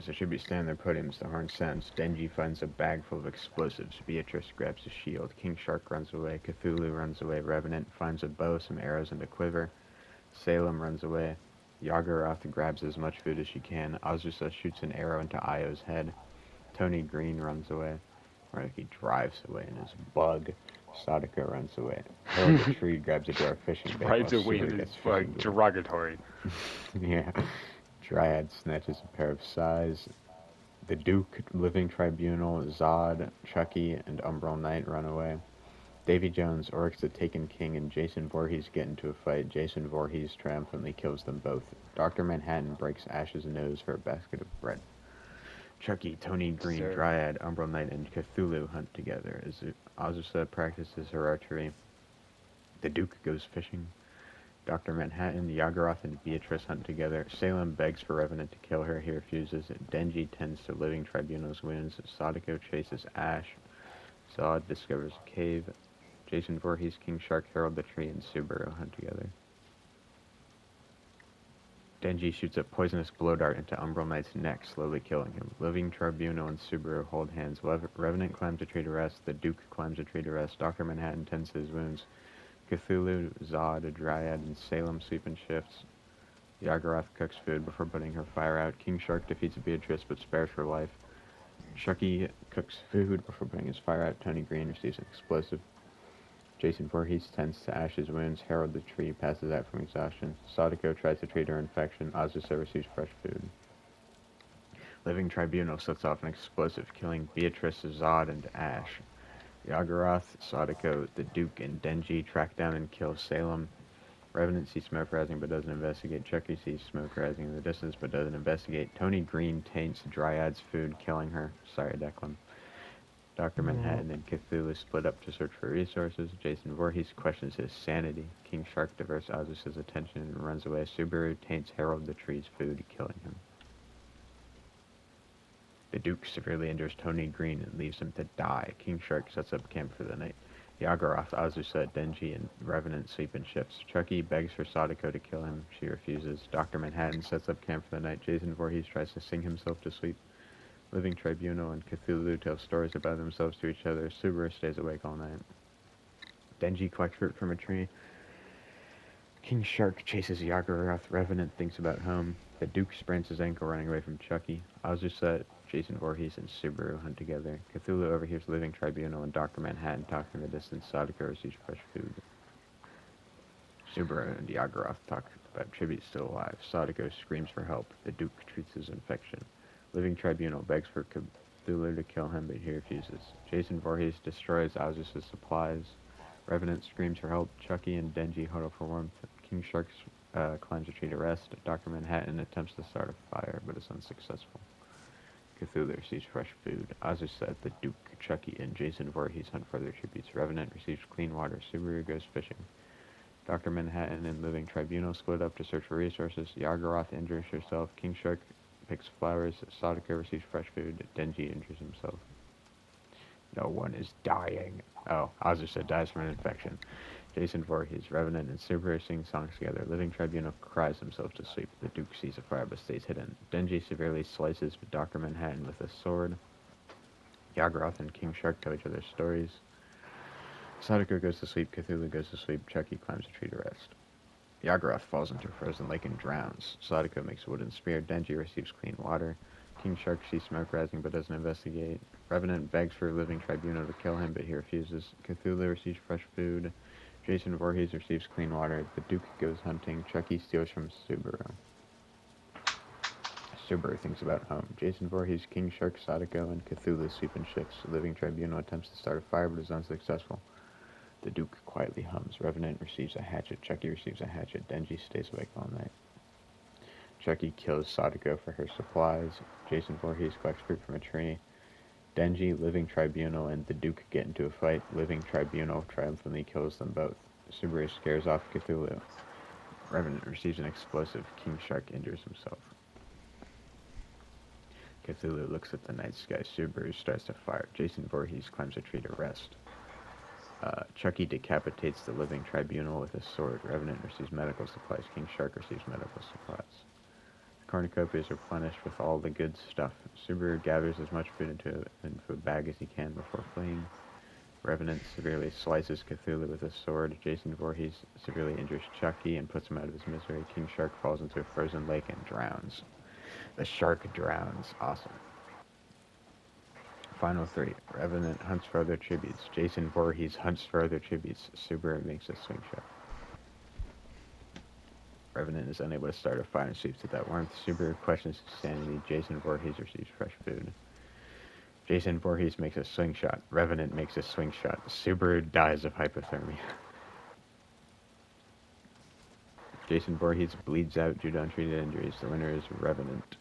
As they should be standing their podiums, the horn sounds. Denji finds a bag full of explosives. Beatrice grabs a shield. King Shark runs away. Cthulhu runs away. Revenant finds a bow, some arrows, and a quiver. Salem runs away. Yagurath grabs as much food as she can. Azusa shoots an arrow into Io's head. Tony Green runs away. Or he drives away in his bug. Sadako runs away. Harold the Tree grabs a dwarf fishing bait while Drives away in Subaru his gets fishing bug. gear. Derogatory. Yeah. Dryad snatches a pair of sais. The Duke, Living Tribunal, Zod, Chucky, and Umbral Knight run away. Davy Jones, Oryx the Taken King, and Jason Voorhees get into a fight. Jason Voorhees triumphantly kills them both. Dr. Manhattan breaks Ash's nose for a basket of bread. Chucky, Tony Green, Sir. Dryad, Umbral Knight, and Cthulhu hunt together as Azusa practices her archery. The Duke goes fishing. Dr. Manhattan, Yagurath, and Beatrice hunt together. Salem begs for Revenant to kill her. He refuses. Denji tends to Living Tribunal's wounds. Sadako chases Ash. Zod discovers a cave. Jason Voorhees, King Shark, Harold the Tree, and Subaru hunt together. Denji shoots a poisonous blow dart into Umbral Knight's neck, slowly killing him. Living Tribunal and Subaru hold hands. Revenant climbs a tree to rest. The Duke climbs a tree to rest. Dr. Manhattan tends to his wounds. Cthulhu, Zod, Dryad, and Salem sleep in shifts. Yagurath cooks food before putting her fire out. King Shark defeats Beatrice but spares her life. Chucky cooks food before putting his fire out. Tony Green receives an explosive. Jason Voorhees tends to Ash's wounds. Harold the Tree passes out from exhaustion. Sadako tries to treat her infection. Azusa receives fresh food. Living Tribunal sets off an explosive, killing Beatrice, Zod, and Ash. Yagurath, Sadako, the Duke, and Denji track down and kill Salem. Revenant sees smoke rising but doesn't investigate. Chucky sees smoke rising in the distance but doesn't investigate. Tony Green taints Dryad's food, killing her. Sorry, Declan. Dr. No. Manhattan and Cthulhu split up to search for resources. Jason Voorhees questions his sanity. King Shark diverts Azusa's attention and runs away. Subaru taints Harold the Tree's food, killing him. The Duke severely injures Tony Green and leaves him to die. King Shark sets up camp for the night. Yagurath, Azusa, Denji, and Revenant sleep in shifts. Chucky begs for Sadako to kill him. She refuses. Dr. Manhattan sets up camp for the night. Jason Voorhees tries to sing himself to sleep. Living Tribunal and Cthulhu tell stories about themselves to each other. Subaru stays awake all night. Denji collects fruit from a tree. King Shark chases Yagurath. Revenant thinks about home. The Duke sprains his ankle running away from Chucky. Azusa, Jason Voorhees, and Subaru hunt together. Cthulhu overhears Living Tribunal and Dr. Manhattan talk in the distance. Sadako receives fresh food. Subaru and Yagurath talk about tribute still alive. Sadako screams for help. The Duke treats his infection. Living Tribunal begs for Cthulhu to kill him, but he refuses. Jason Voorhees destroys Azusa's supplies. Revenant screams for help. Chucky and Denji huddle for warmth. King Shark climbs a tree to rest. Dr. Manhattan attempts to start a fire, but is unsuccessful. Cthulhu receives fresh food. Azusa, the Duke, Chucky, and Jason Voorhees hunt for their tributes. Revenant receives clean water. Subaru goes fishing. Dr. Manhattan and Living Tribunal split up to search for resources. Yagurath injures herself. King Shark picks flowers. Sadako receives fresh food. Denji injures himself. No one is dying. Oh, Azusa dies from an infection. Jason Voorhees, Revenant, and Subaru sing songs together. Living Tribunal cries himself to sleep. The Duke sees a fire but stays hidden. Denji severely slices Dr. Manhattan with a sword. Yagurath and King Shark tell each other stories. Sadako goes to sleep. Cthulhu goes to sleep. Chucky climbs a tree to rest. Yagurath falls into a frozen lake and drowns. Sadako makes a wooden spear. Denji receives clean water. King Shark sees smoke rising but doesn't investigate. Revenant begs for Living Tribunal to kill him, but he refuses. Cthulhu receives fresh food. Jason Voorhees receives clean water. The Duke goes hunting. Chucky steals from Subaru. Subaru thinks about home. Jason Voorhees, King Shark, Sadako, and Cthulhu sleep in shifts. Living Tribunal attempts to start a fire but is unsuccessful. The Duke quietly hums. Revenant receives a hatchet. Chucky receives a hatchet. Denji stays awake all night. Chucky kills Sadako for her supplies. Jason Voorhees collects fruit from a tree. Denji, Living Tribunal, and the Duke get into a fight. Living Tribunal triumphantly kills them both. Subaru scares off Cthulhu. Revenant receives an explosive. King Shark injures himself. Cthulhu looks at the night sky. Subaru starts to fire. Jason Voorhees climbs a tree to rest. Chucky decapitates the Living Tribunal with a sword. Revenant receives medical supplies. King Shark receives medical supplies. cornucopia is replenished with all the good stuff. Subaru gathers as much food into a bag as he can before fleeing. Revenant severely slices Cthulhu with a sword. Jason Voorhees severely injures Chucky and puts him out of his misery. King Shark falls into a frozen lake and drowns. The shark drowns. Awesome. Final 3. Revenant hunts for other tributes. Jason Voorhees hunts for other tributes. Subaru makes a swing shot. Revenant is unable to start a fire and sweeps without warmth. Subaru questions his sanity. Jason Voorhees receives fresh food. Jason Voorhees makes a swing shot. Revenant makes a swing shot. Subaru dies of hypothermia. Jason Voorhees bleeds out due to untreated injuries. The winner is Revenant.